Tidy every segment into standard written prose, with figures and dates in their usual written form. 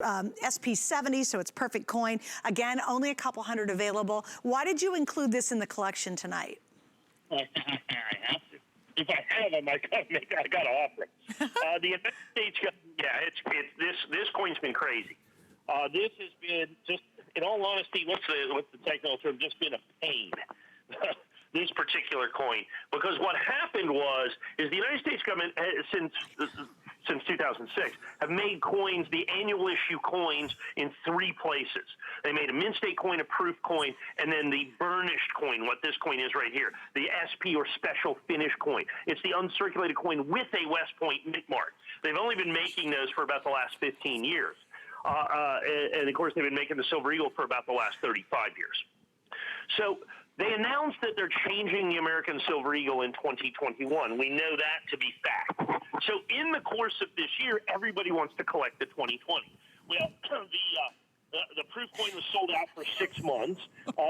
SP70, so it's perfect coin. Again, only a couple hundred available. Why did you include this in the collection tonight? I have to. If I have them, I got to offer them. The United States, this coin's been crazy. This has been just, in all honesty, what's the technical term? Just been a pain. This particular coin, because what happened is the United States government since 2006 have made coins, the annual issue coins, in 3 places. They made a mint state coin, a proof coin, and then the burnished coin, what this coin is right here, the SP or special finish coin. It's the uncirculated coin with a West Point mint mark. They've only been making those for about the last 15 years. And of course, they've been making the Silver Eagle for about the last 35 years. So they announced that they're changing the American Silver Eagle in 2021. We know that to be fact. So in the course of this year, everybody wants to collect the 2020. Well, the proof coin was sold out for 6 months.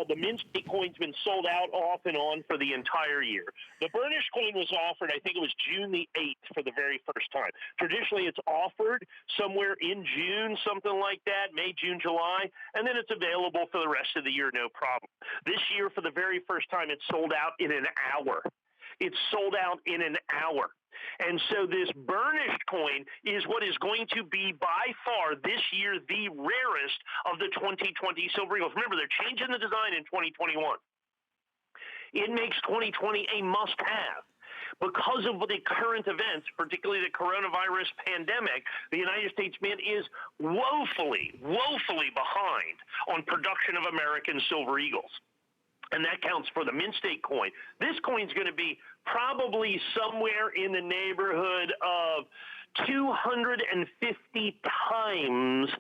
The mint state coin's been sold out off and on for the entire year. The burnished coin was offered, I think it was June the 8th for the very first time. Traditionally, it's offered somewhere in June, something like that, May, June, July, and then it's available for the rest of the year, no problem. This year, for the very first time, it's sold out in an hour. It's sold out in an hour. And so this burnished coin is what is going to be by far this year the rarest of the 2020 Silver Eagles. Remember, they're changing the design in 2021. It makes 2020 a must-have. Because of the current events, particularly the coronavirus pandemic, the United States Mint is woefully behind on production of American Silver Eagles. And that counts for the mint state coin. This coin's going to be probably somewhere in the neighborhood of 250 times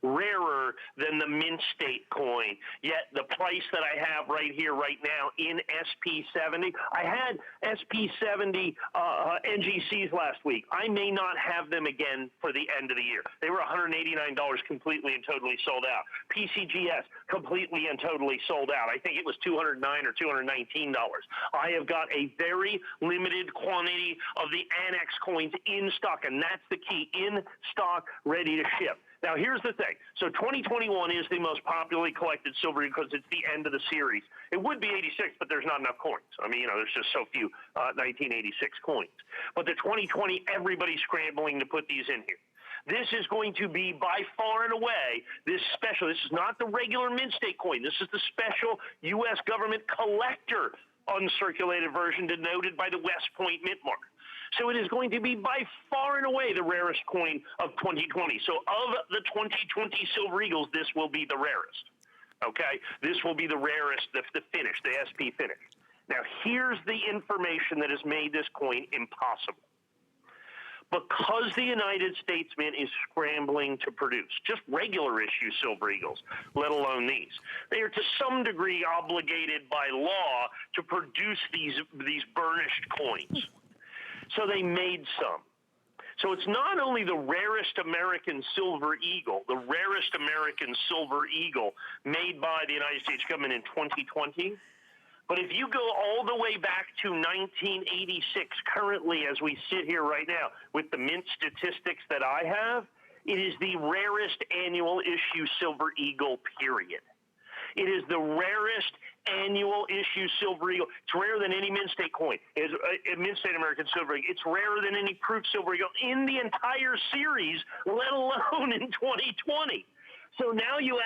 rarer than the mint state coin. Yet the price that I have right here, right now, in SP70, I had SP70 NGCs last week. I may not have them again for the end of the year. They were $189 completely and totally sold out. PCGS, completely and totally sold out. I think it was $209 or $219. I have got a very limited quantity of the Annex coins in stock, and that's the key. In stock, ready to ship. Now, here's the thing. So 2021 is the most popularly collected silver because it's the end of the series. It would be 86, but there's not enough coins. I mean, there's just so few 1986 coins. But the 2020, everybody's scrambling to put these in here. This is going to be by far and away this special. This is not the regular mint state coin. This is the special U.S. government collector uncirculated version denoted by the West Point mint mark. So it is going to be by far and away the rarest coin of 2020. So of the 2020 Silver Eagles, this will be the rarest. Okay? This will be the rarest, the finish, the SP finish. Now, here's the information that has made this coin impossible. Because the United States Mint is scrambling to produce just regular issue Silver Eagles, let alone these, they are to some degree obligated by law to produce these burnished coins. So they made some. So it's not only the rarest American Silver Eagle, the rarest American Silver Eagle made by the United States government in 2020, but if you go all the way back to 1986, currently as we sit here right now, with the mint statistics that I have, it is the rarest annual issue Silver Eagle, period. It is the rarest annual issue Silver Eagle. It's rarer than any mint state coin. It's mint state American Silver Eagle. It's rarer than any proof Silver Eagle in the entire series, let alone in 2020. So now you